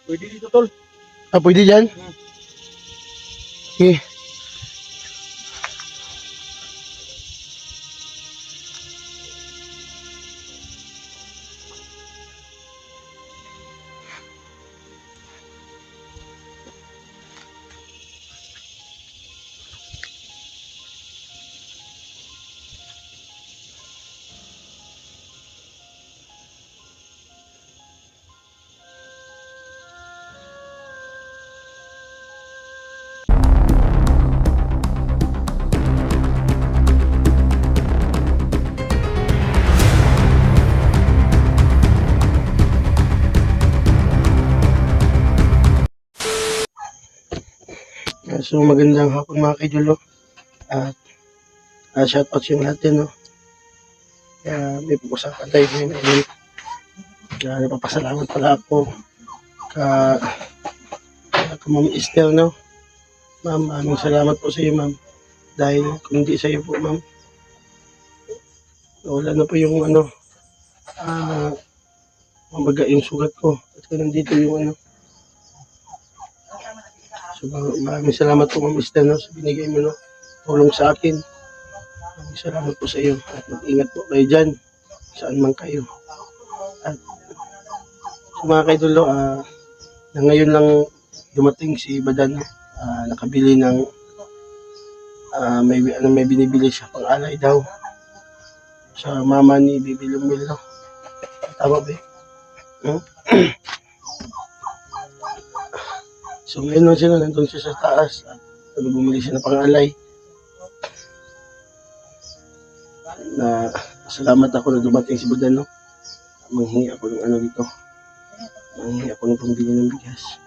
Pwede dito, tol. Pwede dyan? Okay. So magandang hapon mga kaidol, no? At shoutout sa natin, no? Kaya may pag-usapan tayo ngayon ulit. Kaya napapasalamat pala ako ka Ma'am Esther, no? Ma'am, maraming salamat po sa iyo, ma'am. Dahil kung hindi sa iyo po, ma'am, wala na po yung mabaga yung sugat ko. At kaya nandito yung So maraming salamat po, Ma'am Esther, no? Sa binigay mo, no? Tulong sa akin. Maraming salamat po sa iyo. At mag-ingat po kayo dyan. Saan man kayo. At sa mga kaidolo, na ngayon lang dumating si Badan, nakabili ng may binibili siya pang alay daw sa mama ni Bibi Lumil, no? Tama ba? Hmm? So ngayon lang siya, nandun siya sa taas at bumili siya ng pang-alay. Na salamat ako na dumating si Badan, no? Manghingi ako ng dito. Manghingi ako ng pambili ng bigas.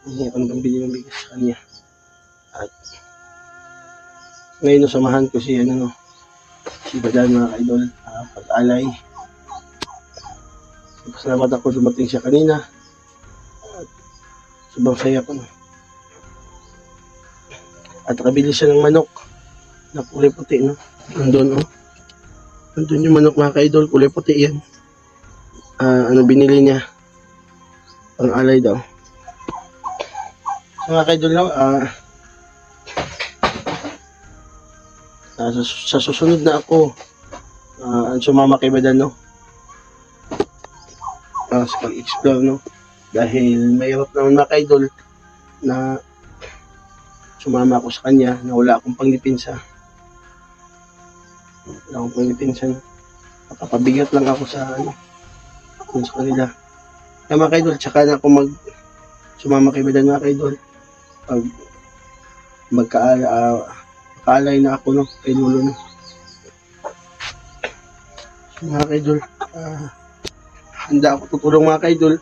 Manghingi ako ng pambili ng bigas sa kanya. At ngayon samahan ko si si Badan, mga kaidol, pag-alay. Salamat ako dumating siya kanina. At sobrang saya ko, no? At nakabili siya ng manok na kulay puti, no? Nandun, oh. Nandun yung manok, mga kaidol, kulay puti yan. Binili niya? Pang-alay daw. So, mga kaidol, no? Sa susunod na ako, sumama kay Badan, no? Sa pag-explore, no? Dahil mayroon naman, mga kaidol, na sumama ako sa kanya na wala akong panglipinsa. Wala akong panglipinsa, no? Nakapabigat lang ako sa sa kanila. Kaya mga kaidol, tsaka na ako sumama kay Badan, mga kaidol, pag magkaalay na ako, no? Kay Lolo, no? So, mga kaidol, handa ako tutulong, mga kaidol,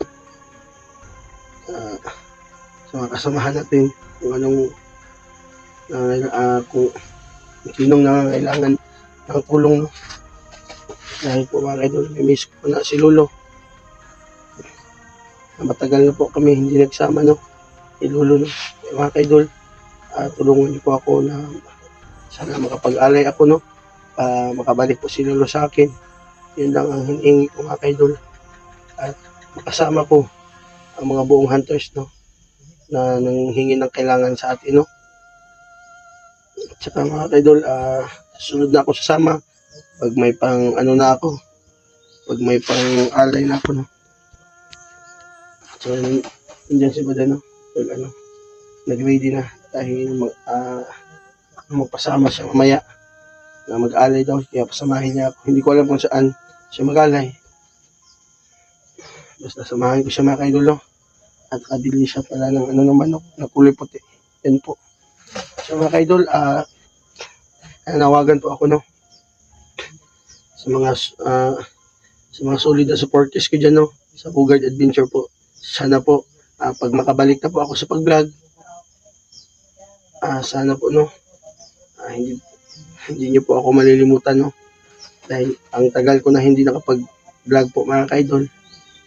sa mga kasamahan natin kung anong kung sinong nangangailangan ng tulong, no? Dahil po, mga kaidol, may miss ko na si Lolo. Matagal na po kami hindi nagsama, no? Si Lolo, no? Kaya, mga kaidol, tulungan niyo po ako na sana makapag-alay ako, no? Makabalik po si Lolo sa akin. Yun lang ang hinihingi ko, mga kaidol. At makasama ko ang mga buong hunters, no? Na nanghingi ng kailangan sa atin, no? At saka, mga kaidol, sunod na ako sasama pag may pang na ako, pag may pang alay na ako, no? So nandiyan si Badan, no? Pag nag-ready na dahil magpasama siya mamaya na mag-alay daw, kaya pasamahin niya ako. Hindi ko alam kung saan siya mag-alay, basta samahin ko siya, mga kaidol, no? At kabili siya pala ng ng manok na kulay puti. Yan po. So, mga kaidol, nawagan po ako, no? Sa mga solid na supporters ko dyan, no? Sa Bogard Adventure po. Sana po, pag makabalik na po ako sa pag-vlog, sana po, no? Hindi niyo po ako malilimutan, no? Dahil ang tagal ko na hindi nakapag-vlog po, mga kaidol.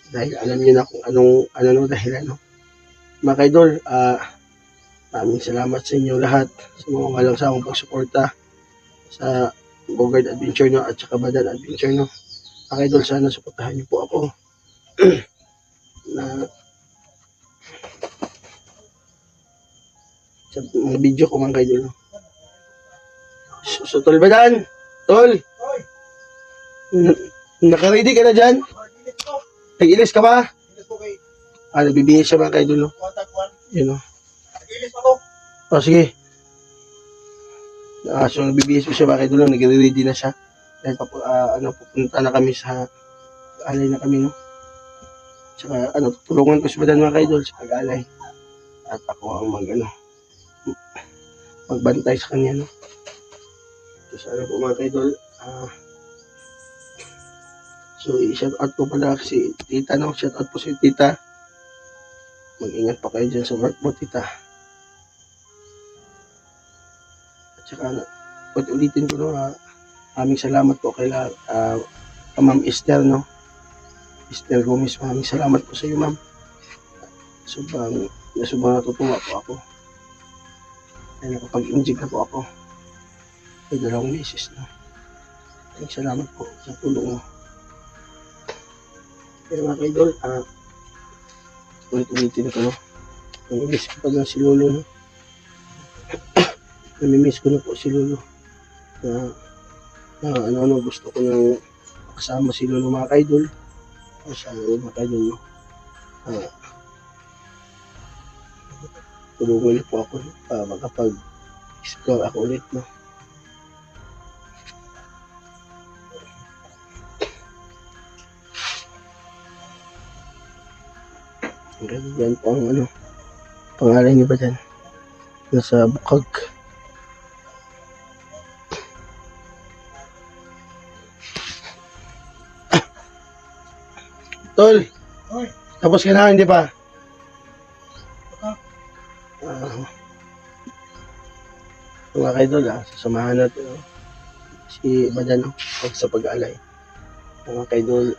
Dahil alam niyo na kung no, dahilan, no? Mga kaidol, maraming salamat sa inyo lahat sa mga walang sawang pagsuporta sa Bogard Adventure, no? At saka Badan Adventure, no? Mga kaidol, sana suportahan niyo po ako na Sa mga video ko mga kaidol. No? So, tol ba dyan? Tol! Naka-ready ka na dyan? Nag-ilis ka ba? Nagbibihis siya mga kaidol. No? Yun o. Sige. So, nagbibihis ko siya mga kaidol. No? Nag-ready na siya. Dahil pupunta na kami sa alay na kami. No? Tsaka tulungan ko si Badan mga kaidol sa pag-alay. At ako ang magbantay sa kanya. No? So, po mga kaidol. So, i-shout out ko pala si tita. No? Shout out po si tita. Mag-ingat pa kayo dyan sa work mo, tita. At saka, ulitin ko, no, aming salamat po kay Ma'am Esther, no? Esther Gomez, maraming salamat po sa iyo, ma'am. Sobrang natutuwa po ako. Ay, nakapag-inject na po ako. Ay, 2 beses, no? Maraming salamat po sa tulong mo. Pero mga kaidol, ulitin ko, no? Namimiss ko pa na si Lolo, no? Namimiss ko na po si Lolo. Na gusto ko nang kasama si Lolo mga kaidol. O sa mga kaidol, no? Tulungan niyo po ako makapag-explore ako ulit, no? Yan po ang pangalan niyo ba dyan? Nasa bukag. Tol! Tapos ka na, hindi pa? Mga kaidol, sasamahan natin si Badan sa pag-alay. Mga kaidol,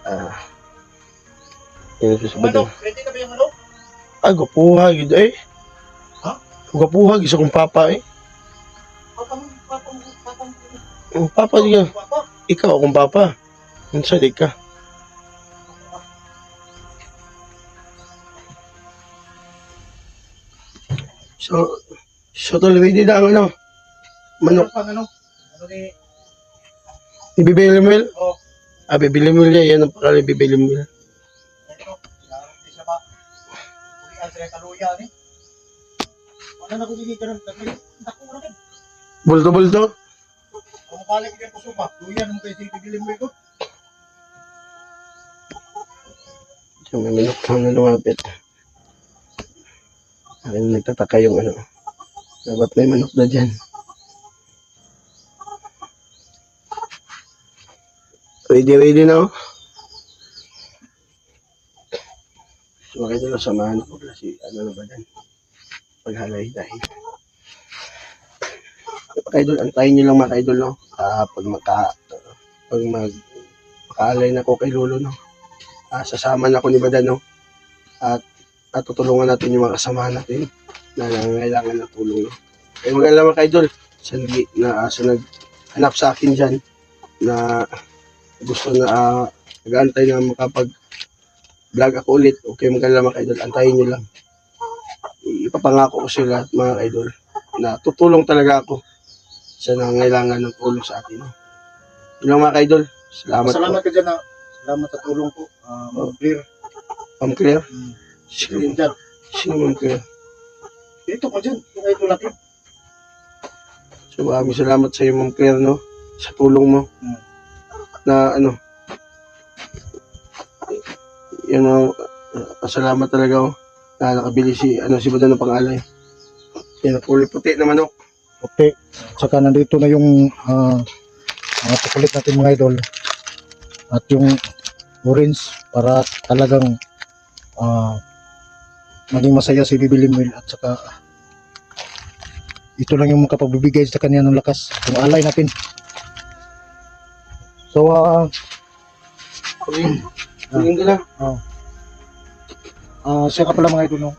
yun si Badan. Ready na ba yung Gapuhag, eh. Ha? Gapuhag, isa kong papa, eh. Papa, diga. Ikaw akong papa. Ano di ka? So tol, ready na ang manok. Ibibili mo yun? Oo. Bibili mo yun. Yan ang pakalim, bibili mo yun. Bulto-bulto? Kung balik ka po supa, luyan mo kayo sipigilim mo ito. So, may manok na lumapit. Akin nagtataka yung dapat may manok na dyan. Ready na, oh. So, mga kaidol, samahan ko pala si na ba dyan? Paghalay dahil. Mga kaidol, antayin nyo lang mga kaidol, no? Pag makaalay na ko kay Lolo, no? Sasama na ako ni Badan, no? At tutulungan natin yung mga kasamahan natin na nangangailangan ng tulong, no? Kaya mag-alala mga kaidol, sa naghanap sa akin dyan na gusto na nag-aantay na makapag-vlog ako ulit. Okay, mag-alala mga kaidol, antayin nyo lang. Ipapangako ko sila mga kaidol na tutulong talaga ako sa nangangailangan ng tulong sa atin. Yun lang mga kaidol. Salamat ka dyan na. Salamat sa tulong po. Ma'am Claire. Ma'am Claire? Sino dyan? Sino Ma'am Claire? Ito ka dyan. Yung ito natin. So maraming salamat sa iyo Ma'am Claire, no? Sa tulong mo. Na yun o, salamat talaga o. Na nakabili si Badan ng pang-alay. Yan, kulay puti na manok. Okay. Saka nandito na yung mga chocolate natin mga idol. At yung orange para talagang maging masaya si Bibi Limwil. At saka ito lang yung makapagbibigay sa kanya ng lakas. Yung alay natin. So, Kuling ka na. siya ka pala mga idol, no?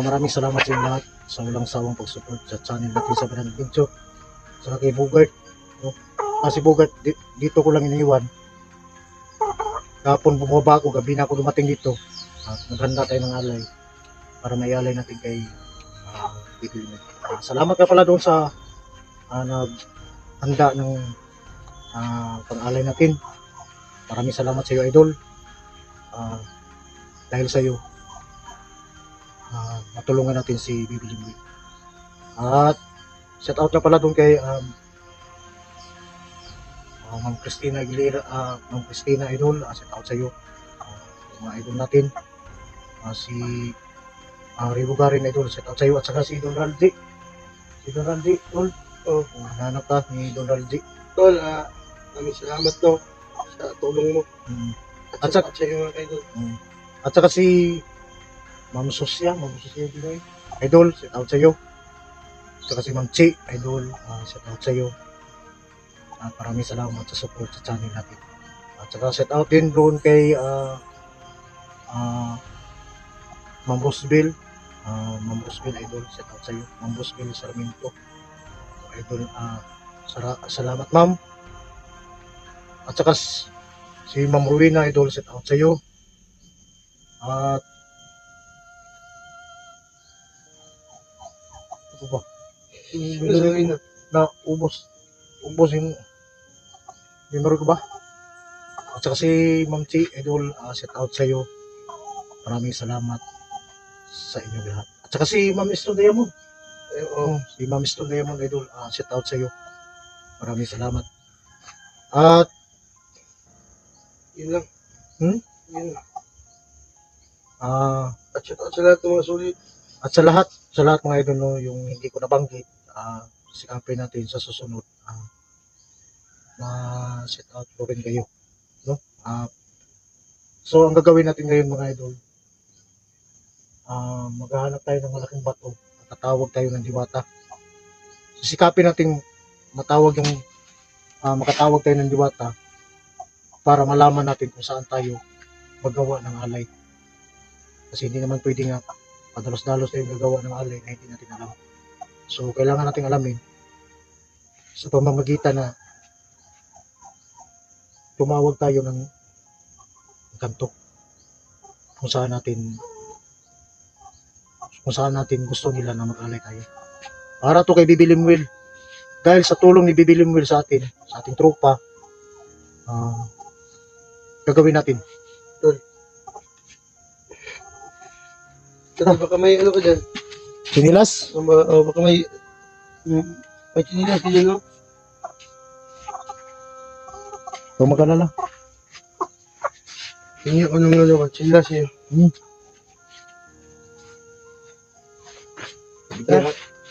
Maraming salamat sa inyo lahat sa walang sawang pag-support sa channel natin sa Banana Video. Sa kay Bogart, no? Si Bogart, dito ko lang iniwan Kapon bumaba ako, gabi na ako dumating dito. At naghanda tayo ng alay para may alay natin kay Bibili. Salamat ka pala doon sa naghanda ng pang-alay natin. Maraming salamat sa iyo, Idol. Dahil sa iyo, matulungan natin si Bibili. At shout out na pala doon kay Ma'am Christina Aguilera, Ma'am Christina Idol, shout out sa iyo. Mga idol natin, si Ribugarin Idol, shout out sa iyo, at saka si Idol Raldi. Si Idol Raldi, Idol, hanap ka ni Idol Raldi. Tol, maraming salamat no sa tulong mo. At At sa iyo mga idol. At saka si Ma'am Susya Pinoy, Idol, shout out sa iyo. At saka si Ma'am Chi, Idol, shout out sa iyo. At maraming salamat sa support sa channel natin. At saka shout out din doon kay Ma'am Rosbel. Ma'am Rosbel, Idol, shout out sa iyo. Ma'am Rosbel Sarmiento, Idol, salamat ma'am. At saka si Ma'am Rowena, Idol, shout out sa iyo. At ano ba? Na ubos yung memory ko ba? At saka si Ma'am Chi, Idol, shout out sa iyo. Maraming salamat sa inyo lahat. At saka si Ma'am Esther Diamond. Si Ma'am Esther Diamond, Idol, shout out sa iyo. Maraming salamat. At Yun lang. Yun lang. At shout out sa lahat ng mga sulit. At sa lahat mga idol, no, yung hindi ko nabanggit, sikapin natin sa susunod na set out ko rin kayo, no? So ang gagawin natin ngayon mga idol, maghahanap tayo ng malaking bato at tatawag tayo ng diwata. Sisikapin natin makatawag tayo ng diwata para malaman natin kung saan tayo magawa ng alay. Kasi hindi naman pwede nga padalos-dalos tayo gagawa ng alay na hindi natin alam. So kailangan natin alamin sa pamamagitan na tumawag tayo ng kanto kung saan natin gusto nila na mag-alay tayo. Para to kay Bibilim Will. Dahil sa tulong ni Bibilim Will sa ating tropa, gagawin natin. Kasi baka may ano ka dyan. Sinilas? Baka may chinilas ka dyan, no? Huwag mag-alala. Hingi ako ng ano, chinilas eh.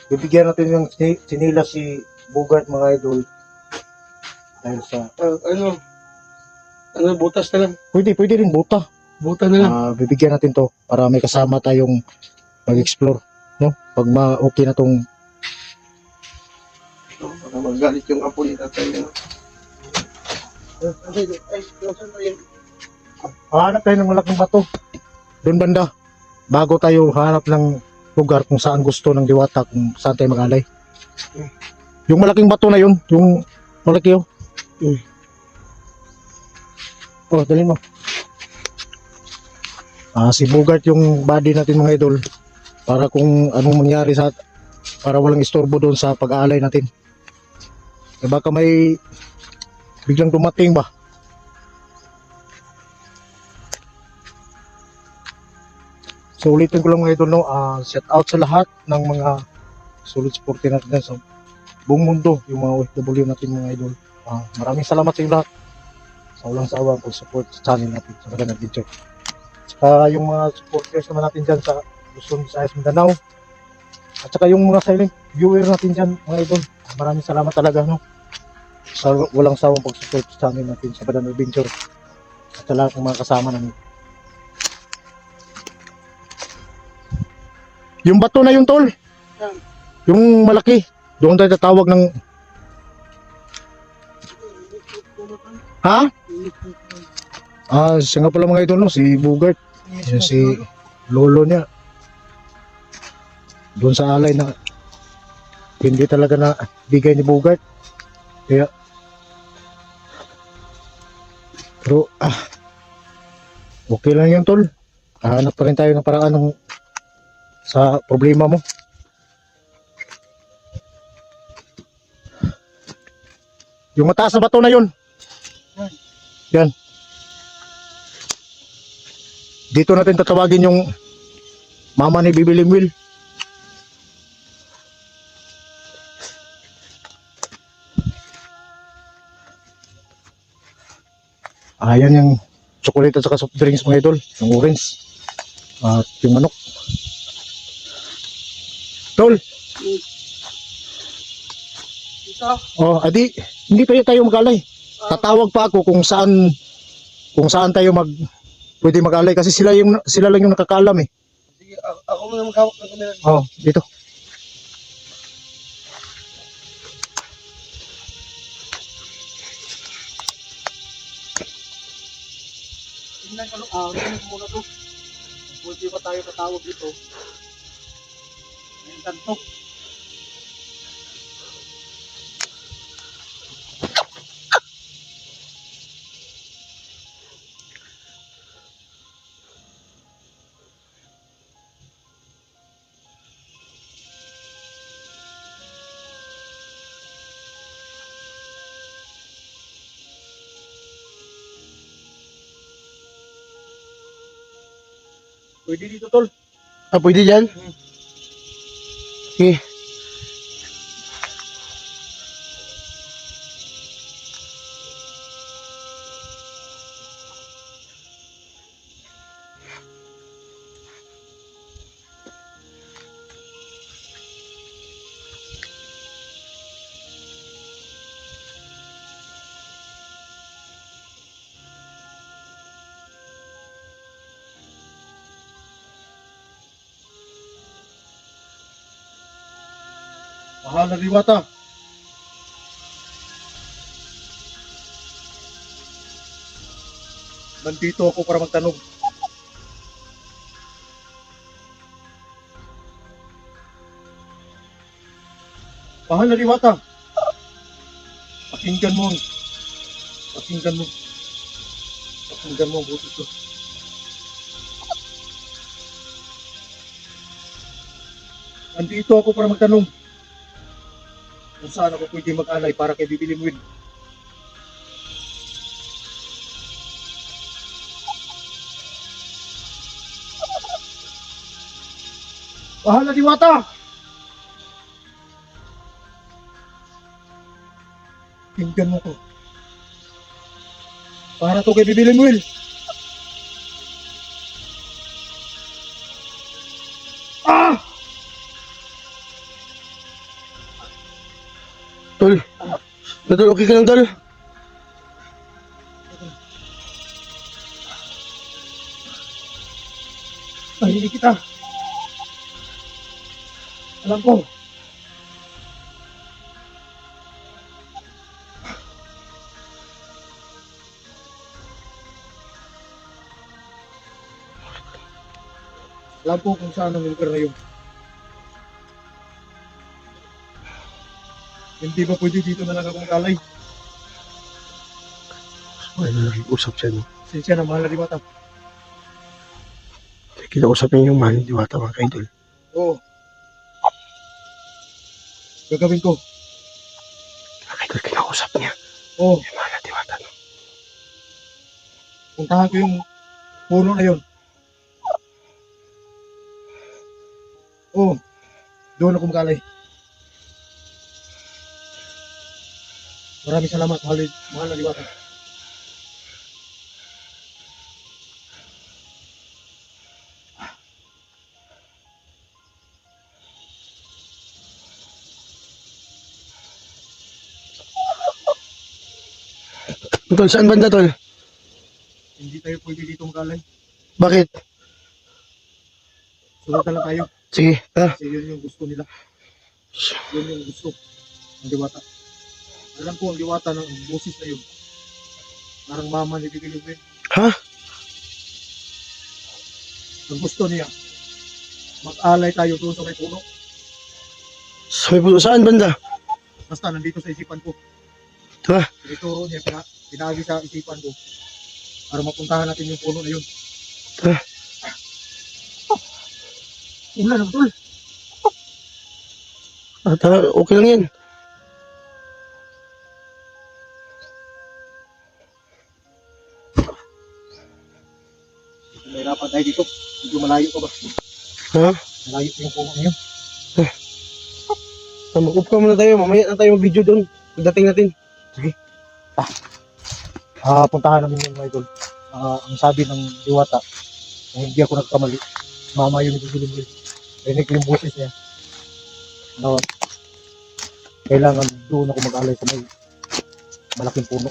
Bibigyan natin yung sinilas si Bugart mga idol. Dahil sa... butas na lang. Pwede rin buta. Buta na lang. Bibigyan natin to para may kasama tayong mag-explore, no? Pag okay na tong Baka magalit yung apo ni tatay. hanap tayo ng malaking bato doon banda bago tayo hanap ng lugar kung saan gusto ng diwata, kung saan tayo mag-alay. Yung malaking bato na yun, yung malaki yun. Dalhin mo. Si Bugart yung body natin mga idol, para kung anong mangyari para walang istorbo doon sa pag-aalay natin. Baka may biglang dumating ba. So ulitin ko lang mga idol, no, shout out sa lahat ng mga solid supporter natin sa buong mundo, yung mga OFW natin mga idol. Maraming salamat sa inyo lahat sa walang sawang pag-support sa channel natin sa Magandang Adventure. Saka yung mga supporters naman natin dyan sa Luzon, Visayas, Mindanao, at saka yung mga silent viewer natin dyan mga idol, maraming salamat talaga, no, sa walang sawang pag-support sa channel natin sa Magandang Adventure at sa lahat ng mga kasama namin. Yung bato na yung tol, yung malaki, doon tayo tatawag ng siya nga pala mga idol, no, si Bugart, si lolo niya doon sa alay na hindi talaga na bigay ni Bugart, kaya pero Okay lang yun, tol. Hanap pa rin tayo ng paraan sa problema mo. Yung mataas na bato na yun. Yan. Dito natin tatawagin yung mama ni Bibi Limwil. Ayan yung chocolate at saka soft drinks mga idol. Yung orange. At yung manok. Tol. Ito. Oh, adi, hindi pa tayo mag-alay. Tatawag pa ako kung saan tayo pwede mag-alay kasi sila lang yung nakakaalam eh. Sige, ako muna maghawak ng camera. Oh, dito. Tingnan ko muna to. Pwede ba tayo tatawag dito? May kanto. Pwede dito, tol. Pwede dyan? Sige. Mahal na Diwata. Nandito ako para magtanong. Mahal na Diwata. Pakinggan mo. Pakinggan mo. Pakinggan mo ang buti ko. Nandito ako para magtanong kung saan ako pwede mag-alay para kay Bibi Limwil. Mahal na Diwata! Tingnan mo ko. Para to kay Bibi Limwil. Ah! Tol. Tol, okay ka lang, tol? Tahili kita. Alam ko. Alam ko kung saan ang lugar na yun. Hindi ba pwede dito na lang akong alay? Ano nag-usap siya, no? Sinsya na mahal na Diwata. Kinausap niya yung mahal ni Diwata, mga kaidol. Oo. Gagawin ko. Mga kaidol, kinausap niya. Oo. Yung mahal ni Diwata, no? Puntahan ko yung puno na yun. Oo. Doon ako mag-alay. Maraming salamat, mahal na Diwata. Tol, saan banda, tol? Hindi tayo pwede dito mag-alay. Bakit? Sunod na lang tayo. Sige, Kasi yun yung gusto nila. Yun yung gusto ng Diwata. Alam ko ang Diwata ng boses na yun. Parang mama ni Bibi Limwil. Ha? Ang gusto niya, mag-alay tayo doon sa may puno. Sabi po, saan banda? Basta nandito sa isipan ko. Ha? Tinuturo niya, pinagi sa isipan ko. Para mapuntahan natin yung puno na yun. Ulan, tol. Tara, okay lang yan. Mahirapan tayo dito. Medyo malayo pa ba? Ha? Malayo pa yung puno niyo. Mag-up ka muna tayo. Mamaya na tayo mag-video doon. Pagdating natin. Puntahan namin yung mga idol. Ang sabi ng diwata, kung hindi ako nagkamali, mama yung nagsisilip. Rinig ko yung boses niya. Kailangan doon ako mag-alay sa may malaking puno.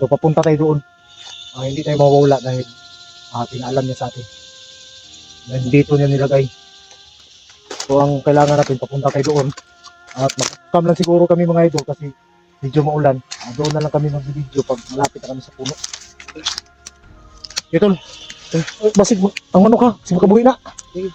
So papunta tayo doon. Hindi tayo mawawala dahil pinaalam niya sa atin. Dahil dito niya nilagay. So ang kailangan natin, papunta tayo doon. At mag-cam lang siguro kami mga idol kasi medyo maulan. Doon na lang kami mag-video pag malapit na kami sa puno. Ito, basig mo. Ang manok ha, sige makabuhi na. Sige.